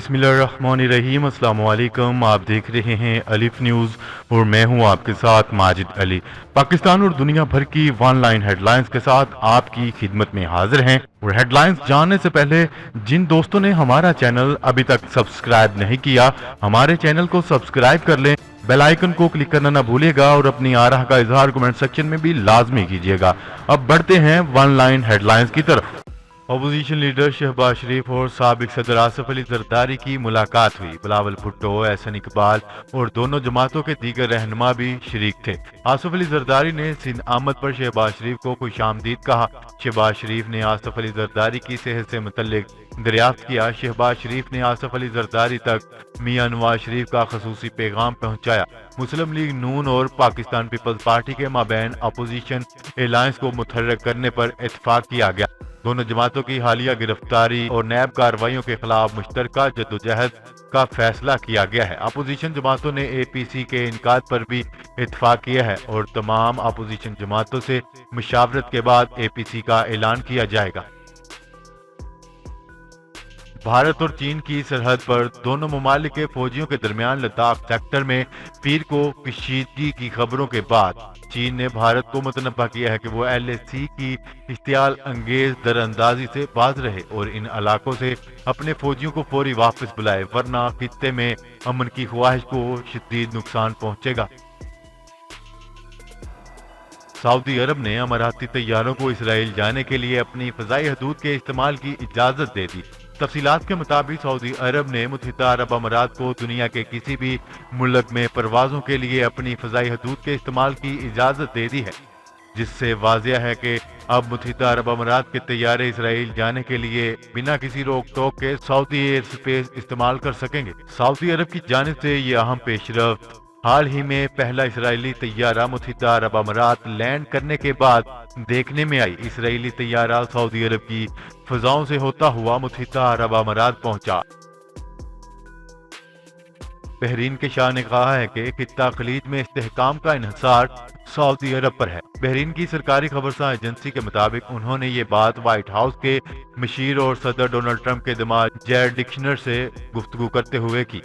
बिस्मिल्लाहिर्रहमानिर्रहीम। अस्सलाम वालेकुम। आप देख रहे हैं अलिफ न्यूज़ और मैं हूं आपके साथ माजिद अली। पाकिस्तान और दुनिया भर की ऑनलाइन हेडलाइंस के साथ आपकी खिदमत में हाजिर हैं। और हेडलाइंस जानने से पहले जिन दोस्तों ने हमारा चैनल अभी तक सब्सक्राइब नहीं किया, हमारे चैनल को सब्सक्राइब कर लें। बेल आइकन को क्लिक करना ना भूलिएगा और अपनी आराह का इजहार कमेंट सेक्शन में भी लाजमी कीजिएगा। अब बढ़ते हैं ऑनलाइन हेडलाइंस की तरफ। अपोजिशन लीडर शहबाज शरीफ और साबिक सदर आसिफ अली जरदारी की मुलाकात हुई। बिलावल भुट्टो, एहसन इकबाल और दोनों जमातों के दीगर रहनुमा भी शरीक थे। आसिफ अली जरदारी ने सिंध आमद पर शहबाज शरीफ को खुशामदीद कहा। शहबाज शरीफ ने आसिफ अली जरदारी की सेहत से मुतल्लिक दरियाफ्त किया। शहबाज शरीफ ने आसिफ अली जरदारी तक मियां नवाज शरीफ का खसूसी पैगाम पहुंचाया। मुस्लिम लीग नून और पाकिस्तान पीपल्स पार्टी के माबैन अपोजिशन अलायंस को मुतहर्रिक करने पर इत्तेफाक किया गया। दोनों जमातों की हालिया गिरफ्तारी और नैब कार्रवाइयों के खिलाफ मुश्तरका जद्दोजहद का फैसला किया गया है। अपोजिशन जमातों ने APC के इनकार पर भी इत्तेफाक किया है और तमाम अपोजिशन जमातों से मुशावरत के बाद APC का ऐलान किया जाएगा। भारत और चीन की सरहद पर दोनों ममालिक के फौजियों के दरमियान लद्दाख सेक्टर में पीर को कशीदगी की खबरों के बाद चीन ने भारत को मुतनब्बा किया है कि वो LAC की इश्तियाल अंगेज दरअंदाजी से बाज रहे और इन इलाकों से अपने फौजियों को फौरी वापस बुलाए, वरना खित्ते में अमन की ख्वाहिश को शदीद नुकसान पहुंचेगा। सऊदी अरब ने अमाराती तैयारों को इसराइल जाने के लिए अपनी फ़ज़ाई हदूद के इस्तेमाल की इजाज़त दे दी। तफसीलात के मुताबिक सऊदी अरब ने मुत्तहिदा अरब अमारात को दुनिया के किसी भी मुल्क में परवाज़ों के लिए अपनी फ़ज़ाई हदूद के इस्तेमाल की इजाज़त दे दी है, जिससे वाज़िया है कि अब मुत्तहिदा अरब अमारात के तैयारे इसराइल जाने के लिए बिना किसी रोक टोक के सऊदी एयर स्पेस इस्तेमाल कर सकेंगे। सऊदी अरब की जानिब से ये अहम पेशरफ्त हाल ही में पहला इसराइली तैयारा मुत्तहिदा अरब अमारात लैंड करने के बाद देखने में आई। इसराइली तैयारा सऊदी अरब की फजाओं से होता हुआ मुत्तहिदा अरब अमारात पहुंचा। बहरीन के शाह ने कहा है कि खित्ता खलीज में इस्तेहकाम का इन्हिसार सऊदी अरब पर है। बहरीन की सरकारी खबरसां एजेंसी के मुताबिक उन्होंने ये बात व्हाइट हाउस के मशीर और सदर डोनाल्ड ट्रंप के दामाद जैरेड कुशनर से गुफ्तगू करते हुए की।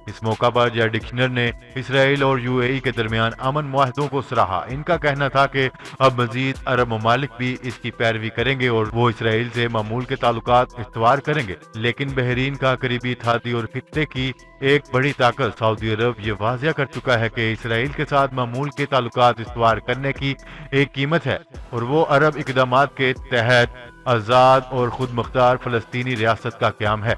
इस मौका पर जैरेड कुशनर ने इसराइल और UAE के दरमियान अमन मुआहदों को सराहा। इनका कहना था कि अब मजीद अरब ममालिक भी इसकी पैरवी करेंगे और वो इसराइल से मामूल के ताल्लुकात इस्तवार करेंगे। लेकिन बहरीन का करीबी इत्तेहादी और खित्ते की एक बड़ी ताकत सऊदी अरब ये वाज़िया कर चुका है कि इसराइल के साथ मामूल के ताल्लुकात इस्तवार करने की एक कीमत है और वो अरब इक़दामात के तहत आज़ाद और खुद मुख्तार फ़लस्तीनी रियासत का क़याम है।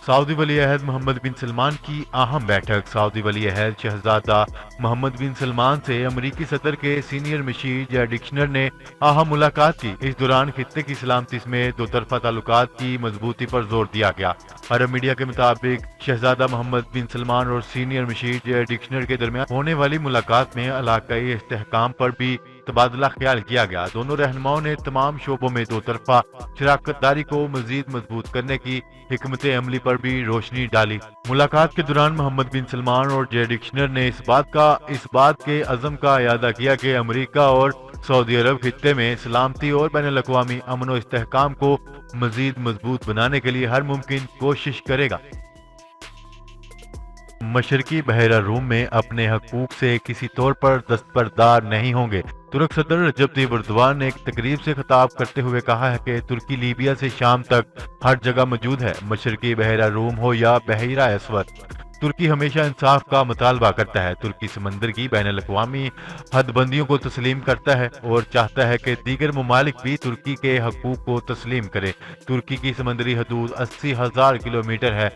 सऊदी वली अहद मोहम्मद बिन सलमान की अहम बैठक। सऊदी वली अहद शहजादा मोहम्मद बिन सलमान से अमरीकी सदर के सीनियर मशीर जैरेड कुशनर ने अहम मुलाकात की। इस दौरान खित्ते की सलामती में दो तरफा ताल्लुकात की मजबूती पर जोर दिया गया। अरब मीडिया के मुताबिक शहजादा मोहम्मद बिन सलमान और सीनियर मशीर जैरेड कुशनर के दरमियान होने वाली मुलाकात में इलाकाई इस्तेहकाम पर भी तबादला ख्याल किया गया। दोनों रहनुमाओं ने तमाम शोबों में दो तरफा शराकतदारी को मजीद मजबूत करने की हिकमत अमली पर भी रोशनी डाली। मुलाकात के दौरान मोहम्मद बिन सलमान और जैरेड कुशनर ने इस बात के अज़म का इयादा किया कि अमेरिका और सऊदी अरब खित्ते में सलामती और बैनुल-अक़वामी अमन और इस्तेहकाम को मजीद मजबूत बनाने के लिए हर मुमकिन कोशिश करेगा। मशरकी बहरा रूम में अपने हकूक से किसी तौर पर दस्तबरदार नहीं होंगे। तुर्क सदर रजब तय्यिप एर्दोगान ने एक तकरीब से खिताब करते हुए कहा है कि तुर्की लीबिया से शाम तक हर जगह मौजूद है। मशरकी बहरा रूम हो या बहरा अस्वद, तुर्की हमेशा इंसाफ का मुतालबा करता है। तुर्की समंदर की बैनुल-अक़वामी हदबंदियों को तस्लीम करता है और चाहता है कि दीगर ममालिक भी तुर्की के हकूक को तस्लीम करें। तुर्की की समंदरी हदूद 80,000 किलोमीटर है,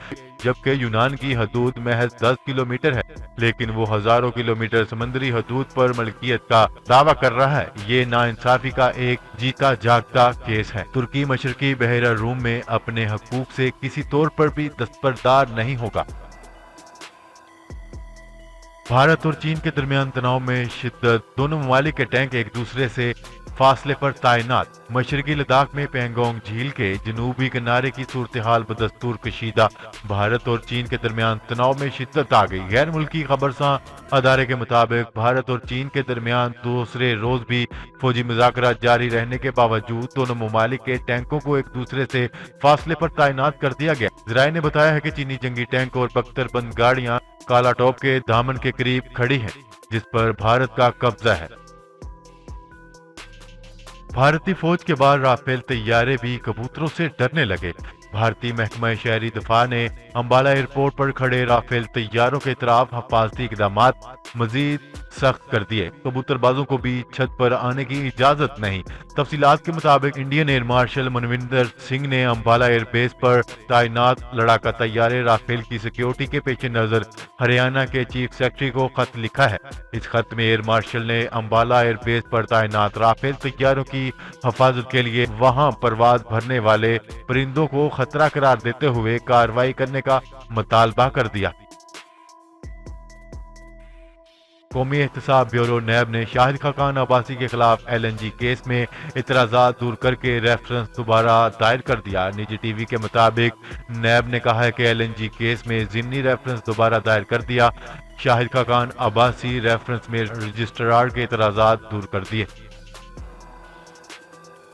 जबकि यूनान की हदूद महज 10 किलोमीटर है, लेकिन वो हजारों किलोमीटर समंदरी हदूद पर मलकियत का दावा कर रहा है। ये नाइंसाफी का एक जीता जागता केस है। तुर्की मशरकी बहरा रूम में अपने हकूक से किसी तौर पर भी दस्तबरदार नहीं होगा। भारत और चीन के दरमियान तनाव में शिद्दत, दोनों ममालिक के टैंक एक दूसरे से फासले पर तैनात। मशरकी लद्दाख में पेंगोंग झील के जनूबी किनारे की सूरत हाल बदस्तूर कशीदा। भारत और चीन के दरमियान तनाव में शिद्दत आ गई। गैर मुल्की खबरसां अदारे के मुताबिक भारत और चीन के दरमियान दूसरे रोज भी फौजी मुज़ाकरात जारी रहने के बावजूद दोनों ममालिक के टैंकों को एक दूसरे से फासले पर तैनात कर दिया गया। ज़राए ने बताया है कि चीनी जंगी टैंक और बख्तरबंद गाड़ियां कालाटॉप के दामन के करीब खड़ी हैं, जिस पर भारत का कब्जा है। भारतीय फौज के बाद राफेल तैयारे भी कबूतरों से डरने लगे। भारतीय महकमा शहरी दफा ने अंबाला एयरपोर्ट पर खड़े राफेल तैयारों के खिलाफ हिफाजती इक़दामात मजीद सख्त कर दिए। कबूतरबाजों को भी छत पर आने की इजाजत नहीं। तफसीलात के मुताबिक Indian air marshal Manvinder Singh ने अंबाला एयरबेस पर तैनात लड़ाका तैयारे राफेल की सिक्योरिटी के पेश नजर हरियाणा के चीफ सेक्रेटरी को खत लिखा है। इस खत में एयर मार्शल ने अंबाला एयरबेस पर तैनात राफेल तैयारों की हिफाजत के लिए वहां परवाज भरने वाले परिंदों को खतरा करार देते हुए कार्रवाई करने का मुतालबा कर दिया। कौमी एहतसाब ब्यूरो नैब ने शाहिद खाकान अब्बासी के खिलाफ LNG केस में इतराज़ात दूर करके रेफरेंस दोबारा दायर कर दिया। निजी टीवी के मुताबिक नैब ने कहा है कि LNG केस में ज़िमनी रेफरेंस दोबारा दायर कर दिया। शाहिद खाकान अब्बासी रेफरेंस में रजिस्ट्रार के इतराज़ात दूर कर दिए।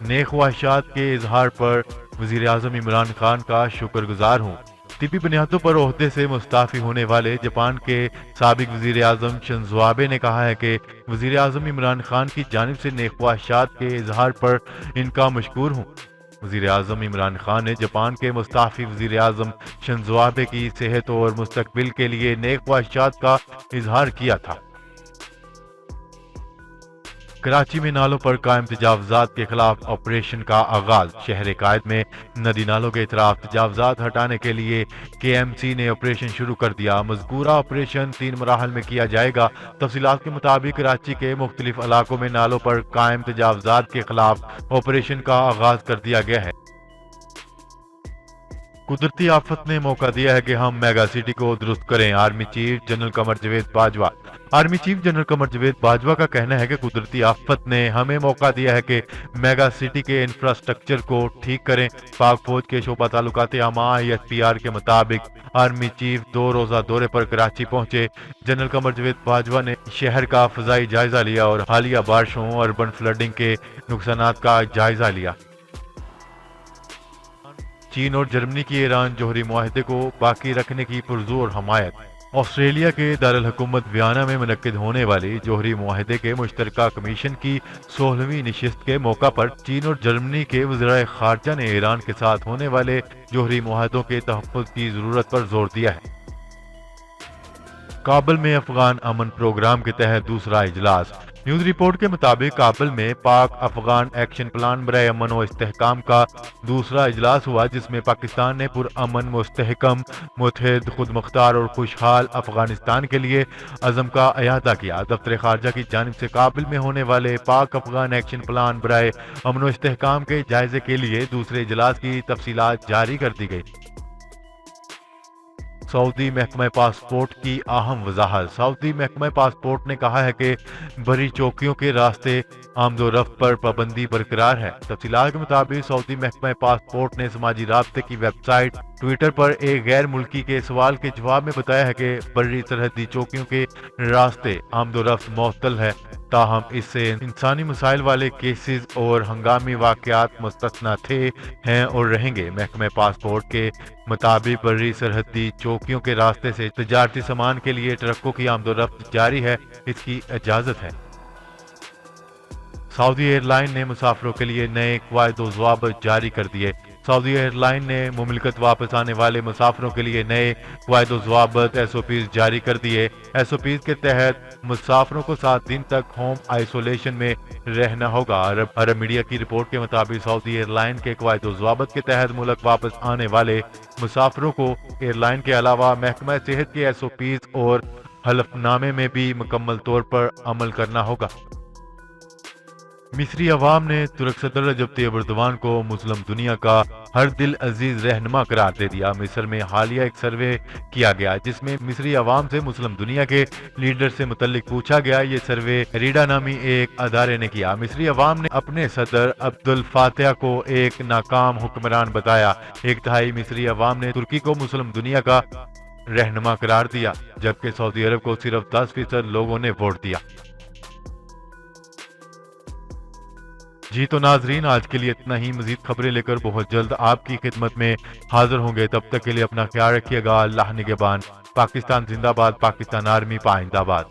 नेक ख्वाहिशात के इजहार पर वज़ीर आज़म इमरान खान का शुक्रगुजार हूँ। तिबी बुनियादों पर ओहदे से मुस्ताफी होने वाले जापान के साबिक वज़ीर आज़म शिंज़ो आबे ने कहा है कि वज़ीर आज़म इमरान खान की जानिब से नेक ख्वाहिशात के इजहार पर इनका मशकूर हूँ। वज़ीर आज़म इमरान खान ने जापान के मुस्ताफी वज़ीर आज़म शिंज़ो आबे की सेहत और मुस्तकबिल के लिए नेक ख्वाहिशात का इजहार किया था। कराची में नालों पर कायम तजावजात के खिलाफ ऑपरेशन का आगाज। शहर कायद में नदी नालों के इतराफ तजावजात हटाने के लिए KMC ने ऑपरेशन शुरू कर दिया। मज़कूरा ऑपरेशन 3 मराहल में किया जाएगा। तफसीलात के मुताबिक कराची के मुख्तलिफ इलाकों में नालों पर कायम तजावजात के खिलाफ ऑपरेशन का आगाज कर दिया गया है। कुदरती आफत ने मौका दिया है कि हम मेगा सिटी को दुरुस्त करें। Army chief general Qamar Javed Bajwa. Army chief general Qamar Javed Bajwa का कहना है कि कुदरती आफत ने हमें मौका दिया है कि मेगा सिटी के इंफ्रास्ट्रक्चर को ठीक करें। पाक फौज के शोबा ताल्लुकात आमा ISPR के मुताबिक आर्मी चीफ 2 रोजा दौरे पर कराची पहुंचे। जनरल कमर जावेद बाजवा ने शहर का फजाई जायजा लिया और हालिया बारिशों और अर्बन फ्लडिंग के नुकसानात का जायजा लिया। चीन और जर्मनी की ईरान जोहरी मुआहदे को बाकी रखने की पुरजोर हमायत। ऑस्ट्रेलिया के दारुल हुकूमत वियना में मुनक्किद होने वाली जोहरी मुआहदे के मुश्तरका कमीशन की 16वीं नशिस्त के मौका पर चीन और जर्मनी के वज़ीराए खारजा ने ईरान के साथ होने वाले जोहरी मुआहदों के तहफ़्फ़ुज़ की जरूरत पर जोर दिया है। काबुल में अफगान अमन प्रोग्राम के तहत दूसरा इजलास। न्यूज रिपोर्ट के मुताबिक काबुल में पाक अफगान एक्शन प्लान बराए अमन व इस्तेहकाम का दूसरा इजलास हुआ, जिसमें पाकिस्तान ने पुरअमन मुस्तहकम मुत्तहिद खुद मुख्तार और खुशहाल अफगानिस्तान के लिए अज़म का अयादा किया। दफ्तर खारजा की जानिब से काबुल में होने वाले पाक अफगान एक्शन प्लान बराए अमन व इस्तेहकाम के जायजे के लिए दूसरे इजलास की तफसीलात जारी कर दी गई। सऊदी महकमा पासपोर्ट की अहम वजाहत। सऊदी महकमा पासपोर्ट ने कहा है कि बड़ी चौकियों के रास्ते आमदोरफ्त पर पाबंदी बरकरार है। तफसीलात के मुताबिक सऊदी महकमा पासपोर्ट ने समाजी राब्ते की वेबसाइट ट्विटर पर एक गैर मुल्की के सवाल के जवाब में बताया है कि बड़ी सरहदी चौकियों के रास्ते आमदोरफ्त मुअत्तल है, ताहम इससे इंसानी मसाइल वाले केसेस और हंगामी वाकयात मुस्तस्ना थे, हैं और रहेंगे। महकमे पासपोर्ट के मुताबिक बड़ी सरहदी चौकियों के रास्ते से तजारती सामान के लिए ट्रकों की आमदोरफ्त जारी है, इसकी इजाजत है। सऊदी एयरलाइन ने मुसाफिरों के लिए नए कवायद व ज़वाबित जारी कर दिए। सऊदी एयरलाइन ने मुमलिकत वापस आने वाले मुसाफिरों के लिए नए कवायद व ज़वाबित SOPs जारी कर दिए। SOPs के तहत मुसाफिरों को 7 दिन तक होम आइसोलेशन में रहना होगा। अरब मीडिया की रिपोर्ट के मुताबिक सऊदी एयरलाइन के कवायद व ज़वाबित के तहत मुल्क वापस आने वाले मुसाफिरों को एयरलाइन के अलावा महकमा सेहत के SOPs और हलफनामे में भी मुकम्मल तौर पर अमल करना होगा। مصری عوام نے ترک صدر رجب طیب ایردوان کو مسلم دنیا کا ہر دل عزیز رہنما قرار دے دیا۔ مصر میں حالیہ ایک سروے کیا گیا جس میں مصری عوام سے مسلم دنیا کے لیڈر سے متعلق پوچھا گیا۔ یہ سروے ریڈا نامی ایک ادارے نے کیا۔ مصری عوام نے اپنے صدر عبد الفاتح کو ایک ناکام حکمران بتایا۔ ایک تہائی مصری عوام نے ترکی کو مسلم دنیا کا رہنما قرار دیا، جبکہ سعودی عرب کو صرف 10% لوگوں نے ووٹ دیا۔ جی تو ناظرین، آج کے لیے اتنا ہی۔ مزید خبریں لے کر بہت جلد آپ کی خدمت میں حاضر ہوں گے۔ تب تک کے لیے اپنا خیال رکھیے گا۔ اللہ نگہبان۔ پاکستان زندہ باد، پاکستان آرمی پائندہ باد۔